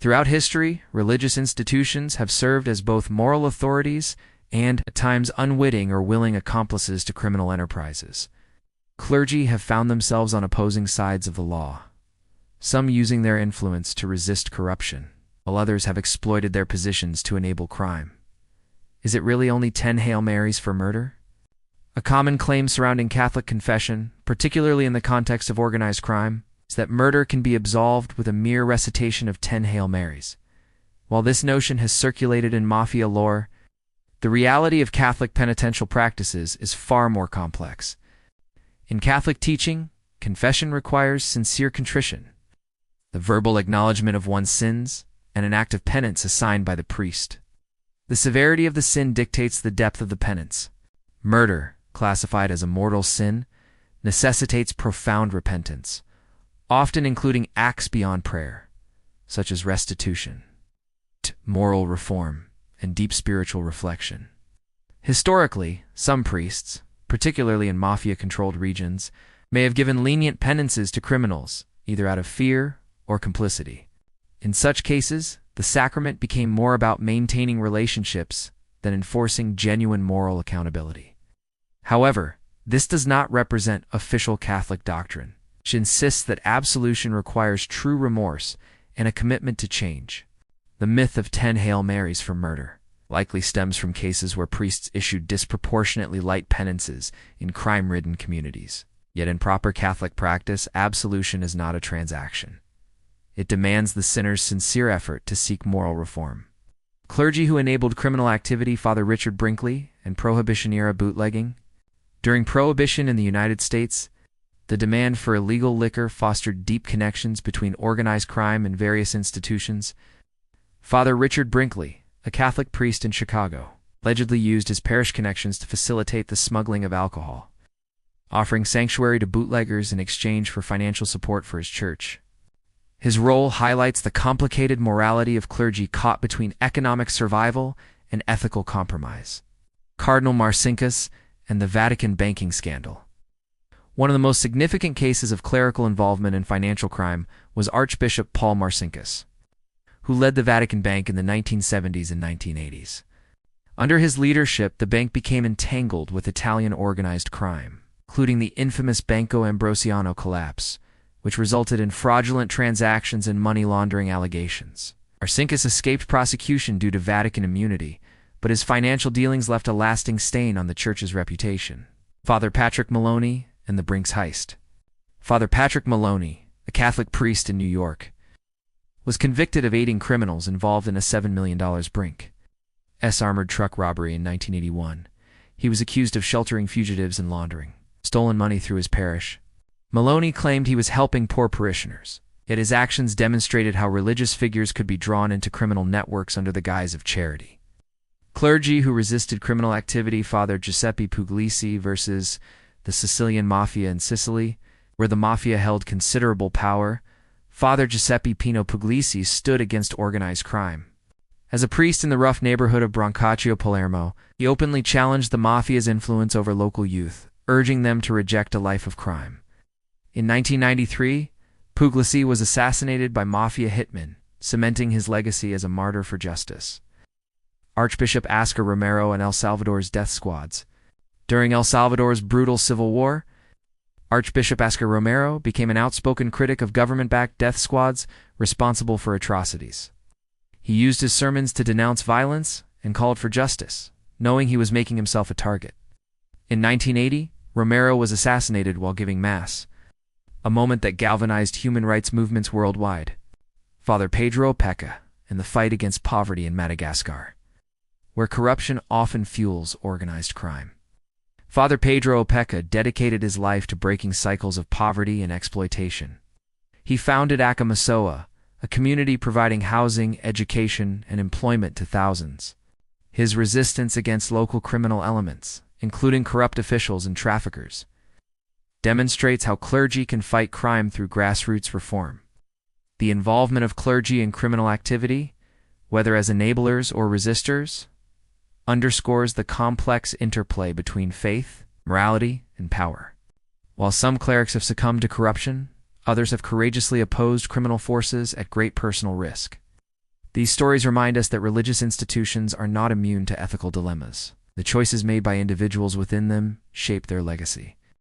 Throughout history, religious institutions have served as both moral authorities and, at times, unwitting or willing accomplices to criminal enterprises. Clergy have found themselves on opposing sides of the law, some using their influence to resist corruption, while others have exploited their positions to enable crime. Is it really only 10 Hail Marys for murder? A common claim surrounding Catholic confession, particularly in the context of organized crime, is that murder can be absolved with a mere recitation of 10 Hail Marys. While this notion has circulated in mafia lore, the reality of Catholic penitential practices is far more complex. In Catholic teaching, confession requires sincere contrition, the verbal acknowledgement of one's sins, and an act of penance assigned by the priest. The severity of the sin dictates the depth of the penance. Murder, classified as a mortal sin, necessitates profound repentance, often including acts beyond prayer, such as restitution, moral reform, and deep spiritual reflection. Historically, some priests, particularly in mafia-controlled regions, may have given lenient penances to criminals, either out of fear or complicity. In such cases, the sacrament became more about maintaining relationships than enforcing genuine moral accountability. However, this does not represent official Catholic doctrine, which insists that absolution requires true remorse and a commitment to change. The myth of 10 Hail Marys for murder likely stems from cases where priests issued disproportionately light penances in crime-ridden communities. Yet in proper Catholic practice, absolution is not a transaction. It demands the sinner's sincere effort to seek moral reform. Clergy who enabled criminal activity: Father Richard Brinkley and Prohibition-era bootlegging. During Prohibition in the United States, the demand for illegal liquor fostered deep connections between organized crime and various institutions. Father Richard Brinkley, a Catholic priest in Chicago, allegedly used his parish connections to facilitate the smuggling of alcohol, offering sanctuary to bootleggers in exchange for financial support for his church. His role highlights the complicated morality of clergy caught between economic survival and ethical compromise. Cardinal Marcinkus and the Vatican banking scandal. One of the most significant cases of clerical involvement in financial crime was Archbishop Paul Marcinkus, who led the Vatican Bank in the 1970s and 1980s. Under his leadership, the bank became entangled with Italian organized crime, including the infamous Banco Ambrosiano collapse, which resulted in fraudulent transactions and money laundering allegations. Marcinkus escaped prosecution due to Vatican immunity, but his financial dealings left a lasting stain on the church's reputation. Father Patrick Maloney and the Brinks heist. Father Patrick Maloney, a Catholic priest in New York, was convicted of aiding criminals involved in a $7 million Brinks armored truck robbery in 1981. He was accused of sheltering fugitives and laundering stolen money through his parish. Maloney claimed he was helping poor parishioners, yet his actions demonstrated how religious figures could be drawn into criminal networks under the guise of charity. Clergy who resisted criminal activity: Father Giuseppe Puglisi versus the Sicilian Mafia in Sicily, where the mafia held considerable power. Father Giuseppe Pino Puglisi stood against organized crime. As a priest in the rough neighborhood of Brancaccio, Palermo, he openly challenged the mafia's influence over local youth, urging them to reject a life of crime. In 1993, Puglisi was assassinated by mafia hitmen, cementing his legacy as a martyr for justice. Archbishop Oscar Romero and El Salvador's death squads. During El Salvador's brutal civil war, Archbishop Oscar Romero became an outspoken critic of government-backed death squads responsible for atrocities. He used his sermons to denounce violence and called for justice, knowing he was making himself a target. In 1980, Romero was assassinated while giving Mass, a moment that galvanized human rights movements worldwide. Father Pedro Opeka and the fight against poverty in Madagascar, where corruption often fuels organized crime. Father Pedro Opeka dedicated his life to breaking cycles of poverty and exploitation. He founded Akamasoa, a community providing housing, education, and employment to thousands. His resistance against local criminal elements, including corrupt officials and traffickers, demonstrates how clergy can fight crime through grassroots reform. The involvement of clergy in criminal activity, whether as enablers or resistors, underscores the complex interplay between faith, morality, and power. While some clerics have succumbed to corruption, others have courageously opposed criminal forces at great personal risk. These stories remind us that religious institutions are not immune to ethical dilemmas. The choices made by individuals within them shape their legacy.